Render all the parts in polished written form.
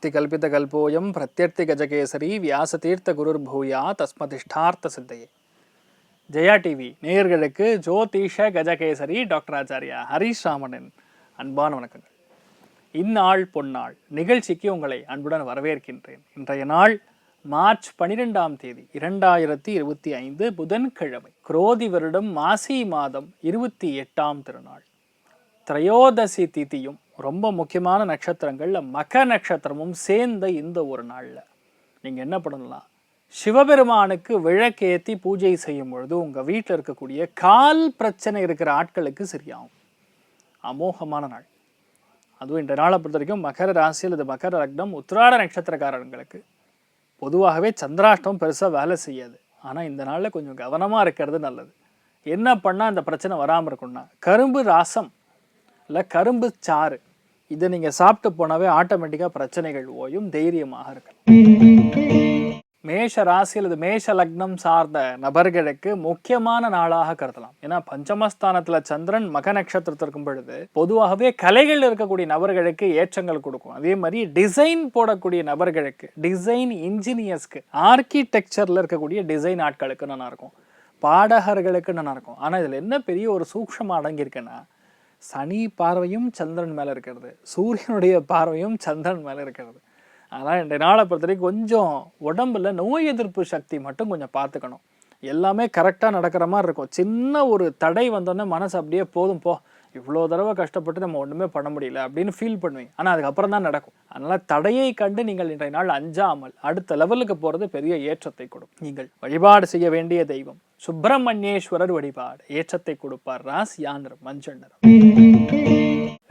அர்த்திகல்பிதகல்போயம் பிரத்யர்த்தி வியாசதீர்த்த குருர்பூயா தஸ்மதிஷ்டார்த்த சித்தையே. Jaya TV நேயர்களுக்கு ஜோதிஷ Gajakesari doctor Acharya Harish ராமனின் அன்பான வணக்கங்கள். இந்நாள் பொன்னாள் நிகழ்ச்சிக்கு உங்களை அன்புடன் வரவேற்கின்றேன். இன்றைய நாள் மார்ச் 12ஆம் தேதி 2025 புதன்கிழமை, குரோதி வருடம் மாசி மாதம் 28ஆம் திருநாள், திரையோதசி திதியும் ரொம்ப முக்கியமான நட்சத்திரங்களில் மக நட்சத்திரமும் சேர்ந்த இந்த ஒரு நாளில் நீங்கள் என்ன பண்ணலாம், சிவபெருமானுக்கு விளக்கேற்றி பூஜை செய்யும் பொழுது உங்கள் வீட்டில் இருக்கக்கூடிய கால் பிரச்சனை இருக்கிற ஆட்களுக்கு சரியாகும். அமோகமான நாள். அதுவும் இந்த நாளை பொறுத்த வரைக்கும் மகர ராசியில் இது மகர லக்னம் உத்திராட நட்சத்திரக்காரர்களுக்கு பொதுவாகவே சந்திராஷ்டம் பெருசாக வேலை செய்யாது. ஆனால் இந்த நாளில் கொஞ்சம் கவனமாக இருக்கிறது நல்லது. என்ன பண்ணால் இந்த பிரச்சனை வராமல் இருக்கும்னா, கரும்பு ராசம் இல்லை கரும்பு சாறு இதை நீங்கள் சாப்பிட்டு போனாவே ஆட்டோமேட்டிக்காக பிரச்சனைகள் ஓயும், தைரியமாக இருக்கலாம். மேஷ ராசியில் இது மேஷ லக்னம் சார்ந்த நபர்களுக்கு முக்கியமான நாளாக கருதலாம். ஏன்னா பஞ்சமஸ்தானத்தில் சந்திரன் மக நட்சத்திரத்தில் இருக்கும் பொழுது பொதுவாகவே கலைகள் இருக்கக்கூடிய நபர்களுக்கு ஏற்றங்கள் கொடுக்கும். அதே மாதிரி டிசைன் போடக்கூடிய நபர்களுக்கு, டிசைன் இன்ஜினியர்ஸ்க்கு, ஆர்கிடெக்சரில் இருக்கக்கூடிய டிசைன் ஆட்களுக்கு நல்லா இருக்கும், பாடகர்களுக்கு நல்லா இருக்கும். ஆனால் இதில் என்ன பெரிய ஒரு சூக்ஷமாக அடங்கியிருக்குன்னா, சனி பார்வையும் சந்திரன் மேலே இருக்கிறது, சூரியனுடைய பார்வையும் சந்திரன் மேலே இருக்கிறது. ஆனால் இந்த நாளை பொறுத்தவரைக்கும் கொஞ்சம் உடம்புல நோய் எதிர்ப்பு சக்தி மட்டும் கொஞ்சம் பார்த்துக்கணும். எல்லாமே கரெக்டாக நடக்கிற மாதிரி இருக்கும். சின்ன ஒரு தடை வந்தோடனே மனசு அப்படியே போதும் போ, இவ்வளோ தடவை கஷ்டப்பட்டு நம்ம ஒன்றுமே பண்ண முடியல அப்படின்னு ஃபீல் பண்ணுவீங்க. ஆனால் அதுக்கப்புறம் தான் நடக்கும். அதனால் தடையை கண்டு நீங்கள் இன்றைய நாள் அஞ்சாமல் அடுத்த லெவலுக்கு போகிறது பெரிய ஏற்றத்தை கொடுக்கும். நீங்கள் வழிபாடு செய்ய வேண்டிய தெய்வம் சுப்பிரமணியேஸ்வரர் வழிபாடு ஏற்றத்தை கொடுப்பார். ராசியான் மஞ்சள் நிறம்.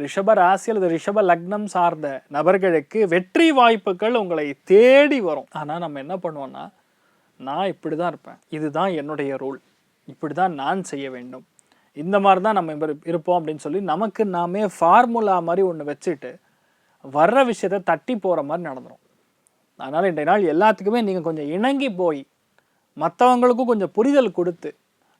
ரிஷப ராசியில் இது ரிஷப லக்னம் சார்ந்த நபர்களுக்கு வெற்றி வாய்ப்புகள் உங்களை தேடி வரும். ஆனால் நம்ம என்ன பண்ணுவோம்னா, நான் இப்படி தான் இருப்பேன், இதுதான் என்னுடைய ரூல், இப்படி தான் நான் செய்ய வேண்டும், இந்த மாதிரி தான் நம்ம இருப்போம் அப்படின்னு சொல்லி நமக்கு நாமே ஃபார்முலா மாதிரி ஒன்று வச்சுட்டு வர்ற விஷயத்தை தட்டி போகிற மாதிரி நடந்துடும். அதனால் இன்றைய நாள் எல்லாத்துக்குமே நீங்கள் கொஞ்சம் இணங்கி போய் மற்றவங்களுக்கும் கொஞ்சம் புரிதல் கொடுத்து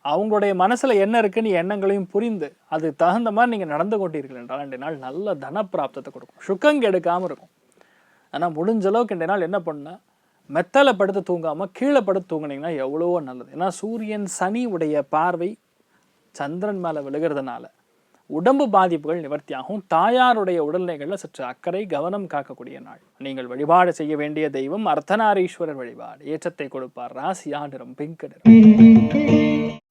அவங்களுடைய மனசில் என்ன இருக்குன்னு எண்ணங்களையும் புரிந்து அது தகுந்த மாதிரி நீங்கள் நடந்து கொண்டீர்கள் என்றால் இன்றைய நாள் நல்ல தனப்பிராப்தத்தை கொடுக்கும், சுக்கங்க எடுக்காமல் இருக்கும். ஆனால் முடிஞ்ச அளவுக்கு இன்றைய நாள் என்ன பண்ணால், மெத்தலை படுத்து தூங்காமல் கீழே படுத்து தூங்கினீங்கன்னா எவ்வளவோ நல்லது. ஏன்னா சூரியன் சனி உடைய பார்வை சந்திரன் மேலே விழுகிறதுனால உடம்பு பாதிப்புகள் நிவர்த்தியாகும். தாயாருடைய உடல்நிலைகளில் சற்று அக்கறை கவனம் காக்கக்கூடிய நாள். நீங்கள் வழிபாடு செய்ய வேண்டிய தெய்வம் அர்த்தநாரீஸ்வரர் வழிபாடு ஏற்றத்தை கொடுப்பார். ராசியா நிறம் பிங்க் நிறம்.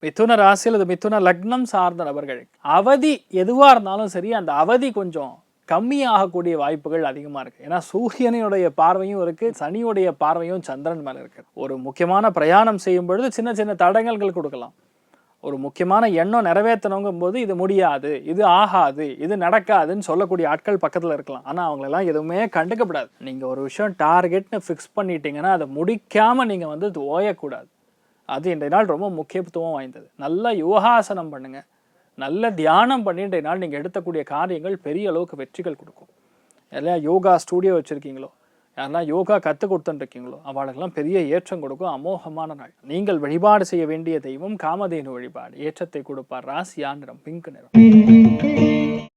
மிதுன ராசியில் இது மிதுன லக்னம் சார்ந்த நபர்களுக்கு அவதி எதுவாக இருந்தாலும் சரி, அந்த அவதி கொஞ்சம் கம்மியாகக்கூடிய வாய்ப்புகள் அதிகமாக இருக்குது. ஏன்னா சூரியனுடைய பார்வையும் இருக்குது, சனியுடைய பார்வையும் சந்திரன் மேலே இருக்குது. ஒரு முக்கியமான பிரயாணம் செய்யும் பொழுது சின்ன சின்ன தடங்கல்கள் கொடுக்கலாம். ஒரு முக்கியமான எண்ணம் நிறைவேற்றணுங்கும் போது இது முடியாது, இது ஆகாது, இது நடக்காதுன்னு சொல்லக்கூடிய ஆட்கள் பக்கத்தில் இருக்கலாம். ஆனால் அவங்களெல்லாம் எதுவுமே கண்டுக்கப்படாது. நீங்கள் ஒரு விஷயம் டார்கெட்னு ஃபிக்ஸ் பண்ணிட்டீங்கன்னா அதை முடிக்காமல் நீங்கள் வந்து இது ஓயக்கூடாது. அது இன்றைய நாள் ரொம்ப முக்கியத்துவம் வாய்ந்தது. நல்ல யோகாசனம் பண்ணுங்கள், நல்ல தியானம் பண்ணி இன்றைய நாள் நீங்கள் எடுக்கக்கூடிய காரியங்கள் பெரிய அளவுக்கு வெற்றிகள் கொடுக்கும். எல்லாம் யோகா ஸ்டூடியோ வச்சுருக்கீங்களோ, யாரெல்லாம் யோகா கற்றுக் கொடுத்துட்டுருக்கீங்களோ அவளுக்கெல்லாம் பெரிய ஏற்றம் கொடுக்கும். அமோகமான நாள். நீங்கள் வழிபாடு செய்ய வேண்டிய தெய்வம் காமதேனு வழிபாடு ஏற்றத்தை கொடுப்பார். ராசியா நிறம் பிங்க் நிறம்.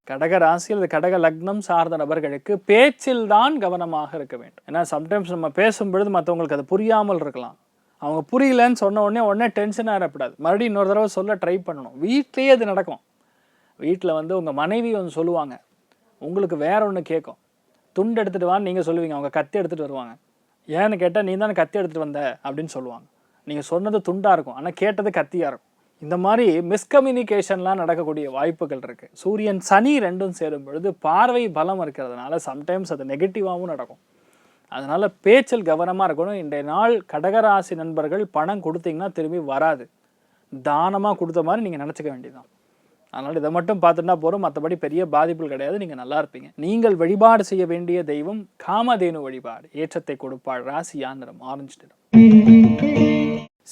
கடக ராசியில் இது கடக லக்னம் சார்ந்த நபர்களுக்கு பேச்சில் தான் கவனமாக இருக்க வேண்டும். ஏன்னா சம்டைம்ஸ் நம்ம பேசும்பொழுது மற்றவங்களுக்கு அது புரியாமல் இருக்கலாம். அவங்க புரியலன்னு சொன்ன உடனே டென்ஷனாக இருப்படாது, மறுபடியும் இன்னொரு தடவை சொல்ல ட்ரை பண்ணணும். வீட்லேயே அது நடக்கும். வீட்டில் வந்து உங்கள் மனைவி ஒன்று சொல்லுவாங்க, உங்களுக்கு வேற ஒன்று கேட்கும். துண்டு எடுத்துகிட்டு வான்னு நீங்கள் சொல்லுவீங்க, அவங்க கத்தி எடுத்துகிட்டு வருவாங்க. ஏன்னு கேட்டால் நீ தானே கத்தி எடுத்துகிட்டு வந்த அப்படின்னு சொல்லுவாங்க. நீங்கள் சொன்னது துண்டாக இருக்கும், ஆனால் கேட்டது கத்தியாக இருக்கும். இந்த மாதிரி மிஸ்கம்யூனிகேஷன்லாம் நடக்கக்கூடிய வாய்ப்புகள் இருக்குது. சூரியன் சனி ரெண்டும் சேரும் பொழுது பார்வை பலம் இருக்கிறதுனால சம்டைம்ஸ் அது நெகட்டிவாகவும் நடக்கும். அதனால் பேச்சில் கவனமாக இருக்கணும். இன்றைய நாள் கடகராசி நண்பர்கள் பணம் கொடுத்தீங்கன்னா திரும்பி வராது, தானமாக கொடுத்த மாதிரி நீங்கள் நினச்சிக்க வேண்டியதுதான். அதனால் இதை மட்டும் பார்த்துட்டா போகிறோம், மற்றபடி பெரிய பாதிப்புகள் கிடையாது, நீங்கள் நல்லா இருப்பீங்க. நீங்கள் வழிபாடு செய்ய வேண்டிய தெய்வம் காமதேனு வழிபாடு ஏற்றத்தை கொடுப்பாள். ராசியா நிறம் ஆரஞ்சு நிறம்.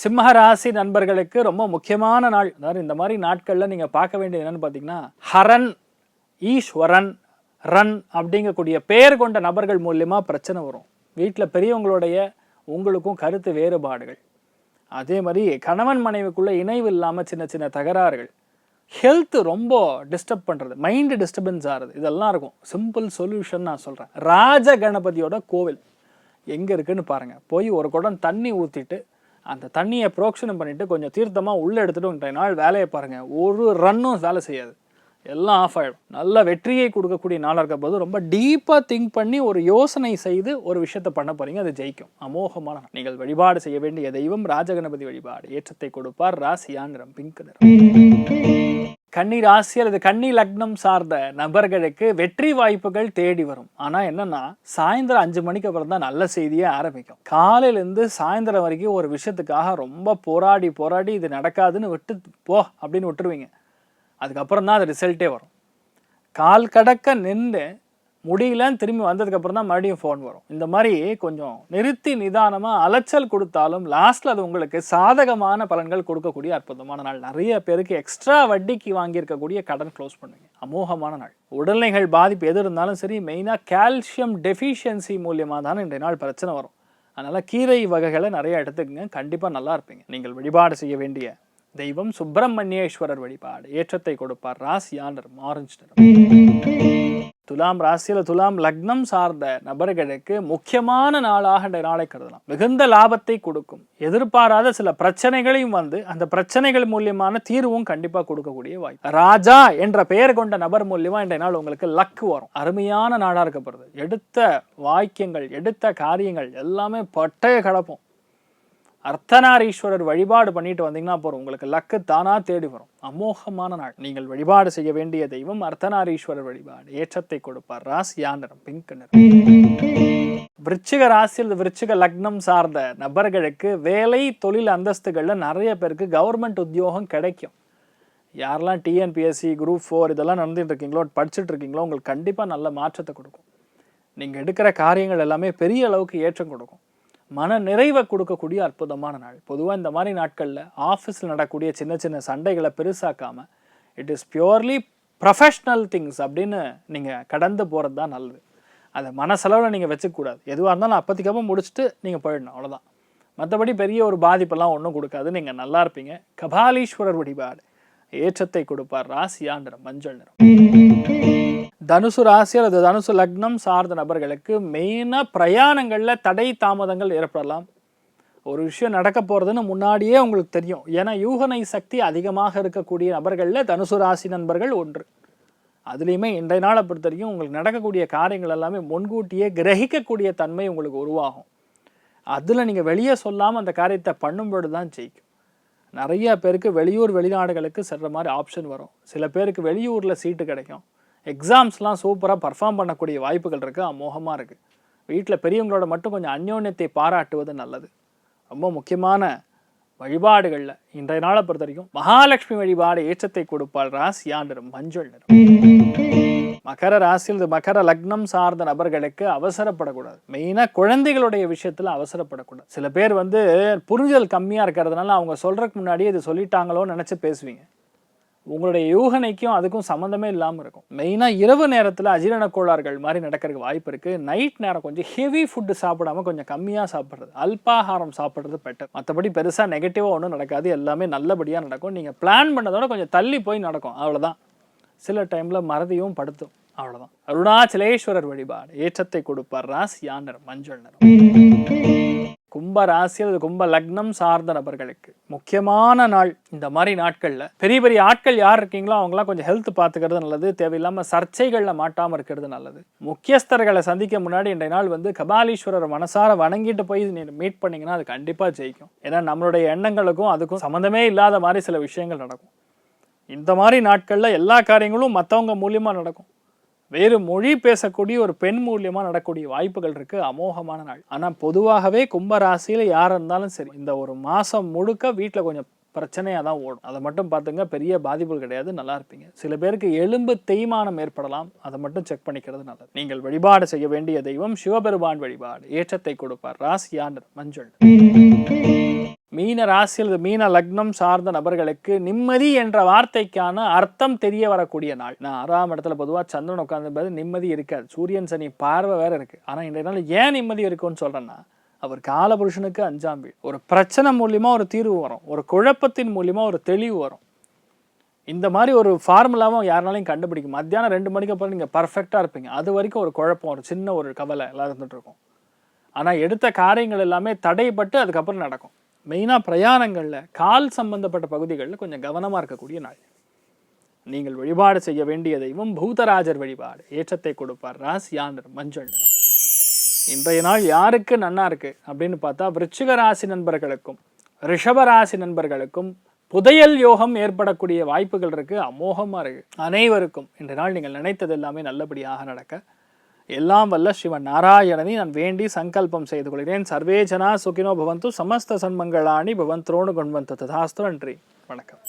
சிம்ம ராசி நண்பர்களுக்கு ரொம்ப முக்கியமான நாள். அதாவது இந்த மாதிரி நாட்களில் நீங்கள் பார்க்க வேண்டியது என்னென்னு பார்த்தீங்கன்னா, ஹரன், ஈஸ்வரன், ரன் அப்படிங்கக்கூடிய பெயர் கொண்ட நபர்கள் மூலியமாக பிரச்சனை வரும். வீட்டில் பெரியவங்களுடைய உங்களுக்கும் கருத்து வேறுபாடுகள், அதே மாதிரி கணவன் மனைவிக்குள்ளே இணைவு இல்லாமல் சின்ன சின்ன தகராறுகள், ஹெல்த் ரொம்ப டிஸ்டர்ப் பண்ணுறது, மைண்டு டிஸ்டர்பன்ஸ் ஆகுது, இதெல்லாம் இருக்கும். சிம்பிள் சொல்யூஷன் நான் சொல்கிறேன். ராஜ கணபதியோட கோவில் எங்கே இருக்குதுன்னு பாருங்கள். போய் ஒரு குடம் தண்ணி ஊற்றிட்டு அந்த தண்ணியை புரோக்ஷனம் பண்ணிவிட்டு கொஞ்சம் தீர்த்தமாக உள்ளே எடுத்துகிட்டு இன்றைய நாள் வேலையை பாருங்கள். ஒரு ரன்னும் வேலை செய்யாது, எல்லாம் ஆஃப் ஆகிடும். நல்ல வெற்றியை கொடுக்கக்கூடிய நாளாக இருக்க போது ரொம்ப டீப்பாக திங்க் பண்ணி ஒரு யோசனை செய்து ஒரு விஷயத்தை பண்ண போகிறீங்க, அது ஜெயிக்கும். அமோகமான நீங்கள் வழிபாடு செய்ய வேண்டிய தெய்வம் ராஜகணபதி வழிபாடு. ஏற்றத்தை கொடுப்பார். ராசியா நிறம் பிங்க் நிறம். கன்னி ராசி அல்லது கன்னி லக்னம் சார்ந்த நபர்களுக்கு வெற்றி வாய்ப்புகள் தேடி வரும். ஆனால் என்னன்னா சாயந்தரம் 5 மணிக்கு அப்புறம் தான் நல்ல செய்தியே ஆரம்பிக்கும். காலையிலேருந்து சாயந்தரம் வரைக்கும் ஒரு விஷயத்துக்காக ரொம்ப போராடி இது நடக்காதுன்னு விட்டு போ அப்படின்னு விட்டுருவீங்க. அதுக்கப்புறம் தான் அது ரிசல்ட்டே வரும். கால் கடக்க நின்று முடியலன்னு திரும்பி வந்ததுக்கப்புறம் தான் மறுபடியும் ஃபோன் வரும். இந்த மாதிரி கொஞ்சம் நிறுத்தி நிதானமாக அலைச்சல் கொடுத்தாலும் லாஸ்ட்டில் அது உங்களுக்கு சாதகமான பலன்கள் கொடுக்கக்கூடிய அற்புதமான நாள். நிறைய பேருக்கு எக்ஸ்ட்ரா வட்டிக்கு வாங்கியிருக்கக்கூடிய கடன் க்ளோஸ் பண்ணுவீங்க. அமோகமான நாள். உடல்நிலைகள் பாதிப்பு எது இருந்தாலும் சரி, மெயினாக கால்சியம் டெஃபிஷியன்சி மூலியமாக தான் இன்றைய நாள் பிரச்சனை வரும். அதனால் கீரை வகைகளை நிறைய எடுத்துக்கங்க, கண்டிப்பாக நல்லா இருப்பீங்க. நீங்கள் வழிபாடு செய்ய வேண்டிய தெய்வம் சுப்பிரமணியேஸ்வரர் வழிபாடு. ஏற்றத்தை கொடுப்பார். ராசியா நிறம் ஆரஞ்சு நிறம். துலாம் ராசியில் துலாம் லக்னம் சார்ந்த நபர்களுக்கு முக்கியமான நாளாக இந்த நாளை கருதலாம். மிகுந்த லாபத்தை கொடுக்கும். எதிர்பாராத சில பிரச்சனைகளையும் வந்து அந்த பிரச்சனைகள் மூலியமான தீர்வும் கண்டிப்பாக கொடுக்கக்கூடிய வாய்ப்பு. ராஜா என்ற பெயர் கொண்ட நபர் மூலியமா இன்றைய நாள் உங்களுக்கு லக்கு வரும். அருமையான நாளாக இருக்கப்படுது. எடுத்த வாக்கியங்கள், எடுத்த காரியங்கள் எல்லாமே பட்டைய கலப்போம். அர்த்தநாரீஸ்வரர் வழிபாடு பண்ணிட்டு வந்தீங்கன்னா போறோம், உங்களுக்கு லக்கு தானா தேடி வரும். அமோகமான நாள். நீங்கள் வழிபாடு செய்ய வேண்டிய தெய்வம் அர்த்தநாரீஸ்வரர் வழிபாடு. ஏற்றத்தை கொடுப்பார். ராசியா நிறம் பிங்க் நிறம். விருச்சிக ராசியில் விருச்சிக லக்னம் சார்ந்த நபர்களுக்கு வேலை தொழில் அந்தஸ்துகள்ல நிறைய பேருக்கு கவர்மெண்ட் உத்தியோகம் கிடைக்கும். யாரெல்லாம் டிஎன்பிஎஸ்சி குரூப் 4 இதெல்லாம் நடந்துட்டு இருக்கீங்களோ, படிச்சுட்டு இருக்கீங்களோ, உங்களுக்கு கண்டிப்பாக நல்ல மாற்றத்தை கொடுக்கும். நீங்கள் எடுக்கிற காரியங்கள் எல்லாமே பெரிய அளவுக்கு ஏற்றம் கொடுக்கும். மன நிறைவை கொடுக்கக்கூடிய அற்புதமான நாள். பொதுவாக இந்த மாதிரி நாட்களில் ஆஃபீஸில் நடக்கக்கூடிய சின்ன சின்ன சண்டைகளை பெருசாக்காமல் it is purely professional things அப்படின்னு நீங்கள் கடந்து போகிறது தான் நல்லது. அதை மனசளவில் நீங்கள் வச்சுக்கூடாது. எதுவாக இருந்தாலும் அப்போதைக்கப்போ முடிச்சுட்டு நீங்கள் போயிடணும், அவ்வளோதான். மற்றபடி பெரிய ஒரு பாதிப்பெல்லாம் ஒன்றும் கொடுக்காது. நீங்கள் நல்லா இருப்பீங்க. கபாலீஸ்வரர் வழிபாடு. ஏற்றத்தை கொடுப்பார். ராசியா நிறம் மஞ்சள் நிறம். தனுசு ராசி அல்லது தனுசு லக்னம் சார்ந்த நபர்களுக்கு மெயினாக பிரயாணங்களில் தடை தாமதங்கள் ஏற்படலாம். ஒரு விஷயம் நடக்க போகிறதுன்னு முன்னாடியே உங்களுக்கு தெரியும். ஏன்னா யூகனை சக்தி அதிகமாக இருக்கக்கூடிய நபர்களில் தனுசு ராசி நண்பர்கள் ஒன்று. அதுலேயுமே இன்றைய நாளை பொறுத்த வரைக்கும் உங்களுக்கு நடக்கக்கூடிய காரியங்கள் எல்லாமே முன்கூட்டியே கிரகிக்கக்கூடிய தன்மை உங்களுக்கு உருவாகும். அதில் நீங்கள் வெளியே சொல்லாமல் அந்த காரியத்தை பண்ணும்பொழுது தான் ஜெயிக்கும். நிறைய பேருக்கு வெளியூர் வெளிநாடுகளுக்கு செல்கிற மாதிரி ஆப்ஷன் வரும். சில பேருக்கு வெளியூரில் சீட்டு கிடைக்கும். எக்ஸாம்ஸ்லாம் சூப்பராக பர்ஃபார்ம் பண்ணக்கூடிய வாய்ப்புகள் இருக்குது. அமோகமாக இருக்குது. வீட்டில் பெரியவங்களோட மட்டும் கொஞ்சம் அந்யோன்யத்தை பாராட்டுவது நல்லது. ரொம்ப முக்கியமான வழிபாடுகளில் இன்றைய நாளை பொறுத்த வரைக்கும் மகாலட்சுமி வழிபாடு. ஏற்றத்தை கொடுப்பாள். ராசியா நிறம் மஞ்சள் நிறம். மகர ராசியில் மகர லக்னம் சார்ந்த நபர்களுக்கு அவசரப்படக்கூடாது. மெயினாக குழந்தைகளுடைய விஷயத்தில் அவசரப்படக்கூடாது. சில பேர் வந்து புரிதல் கம்மியாக இருக்கிறதுனால அவங்க சொல்கிறதுக்கு முன்னாடியே இது சொல்லிட்டாங்களோன்னு நினச்சி பேசுவீங்க. உங்களுடைய யூகனைக்கும் அதுக்கும் சம்மந்தமே இல்லாமல் இருக்கும். மெயினாக இரவு நேரத்தில் அஜீரண கோளாறுகள் மாதிரி நடக்கிறதுக்கு வாய்ப்பு இருக்குது. நைட் நேரம் கொஞ்சம் ஹெவி ஃபுட்டு சாப்பிடாம கொஞ்சம் கம்மியாக சாப்பிட்றது, அல்பாகாரம் சாப்பிட்றது பெட்டர். மற்றபடி பெருசாக நெகட்டிவாக ஒன்றும் நடக்காது. எல்லாமே நல்லபடியாக நடக்கும். நீங்கள் பிளான் பண்ணதோட கொஞ்சம் தள்ளி போய் நடக்கும், அவ்வளோதான். சில டைமில் மறதியும் படுத்தும், அவ்வளோதான். அருணாச்சலேஸ்வரர் வழிபாடு. ஏற்றத்தை கொடுப்பார். ராசியா நிறம் மஞ்சள் நிறம். கும்ப ராசி அல்லது கும்ப லக்னம் சார்ந்த நபர்களுக்கு முக்கியமான நாள். இந்த மாதிரி நாட்களில் பெரிய பெரிய ஆட்கள் யார் இருக்கீங்களோ அவங்களாம் கொஞ்சம் ஹெல்த் பார்த்துக்கிறது நல்லது. தேவையில்லாமல் சர்ச்சைகளில் மாட்டாமல் இருக்கிறது நல்லது. முக்கியஸ்தர்களை சந்திக்க முன்னாடி இன்றைய நாள் வந்து கபாலீஸ்வரர் மனசார வணங்கிட்டு போய் மீட் பண்ணிங்கன்னா அது கண்டிப்பாக ஜெயிக்கும். ஏன்னா நம்மளுடைய எண்ணங்களுக்கும் அதுக்கும் சம்மந்தமே இல்லாத மாதிரி சில விஷயங்கள் நடக்கும். இந்த மாதிரி நாட்களில் எல்லா காரியங்களும் மற்றவங்க மூலியமாக நடக்கும். வேறு மொழி பேசக்கூடிய ஒரு பெண் மூலியமாக நடக்கக்கூடிய வாய்ப்புகள் இருக்குது. அமோகமான நாள். ஆனால் பொதுவாகவே கும்பராசியில் யார் இருந்தாலும் சரி, இந்த ஒரு மாதம் முழுக்க வீட்டில் கொஞ்சம் பிரச்சனையாக தான் ஓடும். அதை மட்டும் பார்த்துங்க, பெரிய பாதிப்புகள் கிடையாது, நல்லா இருப்பீங்க. சில பேருக்கு எலும்பு தேய்மானம் ஏற்படலாம், அதை மட்டும் செக் பண்ணிக்கிறது நல்லது. நீங்கள் வழிபாடு செய்ய வேண்டிய தெய்வம் சிவபெருமான் வழிபாடு. ஏற்றத்தை கொடுப்பார். ராசியா நிறம் மஞ்சள். மீன ராசியில் மீன லக்னம் சார்ந்த நபர்களுக்கு நிம்மதி என்ற வார்த்தைக்கான அர்த்தம் தெரிய வரக்கூடிய நாள். நான் 6ஆம் இடத்துல பொதுவாக சந்திரன் உட்கார்ந்து நிம்மதி இருக்காது. சூரியன் சனி பார்வை வேற இருக்கு. ஆனால் இன்றைய நாள் ஏன் நிம்மதி இருக்குன்னு சொல்றேன்னா, அவர் காலபுருஷனுக்கு 5ஆம் வீடு. ஒரு பிரச்சனை மூலியமா ஒரு தீர்வு வரும், ஒரு குழப்பத்தின் மூலியமா ஒரு தெளிவு வரும். இந்த மாதிரி ஒரு ஃபார்முலாவும் யாருனாலையும் கண்டுபிடிக்கும். மத்தியானம் 2 மணிக்கு அப்புறம் நீங்கள் பர்ஃபெக்டாக இருப்பீங்க. அது வரைக்கும் ஒரு குழப்பம், ஒரு சின்ன ஒரு கவலை எல்லாம் இருந்துட்டு இருக்கும். ஆனால் எடுத்த காரியங்கள் எல்லாமே தடைப்பட்டு அதுக்கப்புறம் நடக்கும். மெயினாக பிரயாணங்களில் கால் சம்பந்தப்பட்ட பகுதிகளில் கொஞ்சம் கவனமாக இருக்கக்கூடிய நாள். நீங்கள் வழிபாடு செய்ய வேண்டிய தெய்வம் பூதராஜர் வழிபாடு. ஏற்றத்தை கொடுப்பார். ராசியானர் மஞ்சள் நிறம். இன்றைய நாள் யாருக்கு நன்னா இருக்கு அப்படின்னு பார்த்தா, விருச்சிக ராசி நண்பர்களுக்கும் ரிஷப ராசி நண்பர்களுக்கும் புதையல் யோகம் ஏற்படக்கூடிய வாய்ப்புகள் இருக்கு. அமோகமா இருக்கு. அனைவருக்கும் இன்றைய நாள் நீங்கள் நினைத்தது எல்லாமே நல்லபடியாக நடக்க எல்லாம் வல்ல சிவன் நாராயணனை நான் வேண்டி சங்கல்பம் செய்து கொள்கிறேன். சர்வே ஜனா சுகினோ பவந்து, சமஸ்த சன்மங்களாணி பவந்த்ரோணு குண்வந்து ததாஸ்து. நன்றி, வணக்கம்.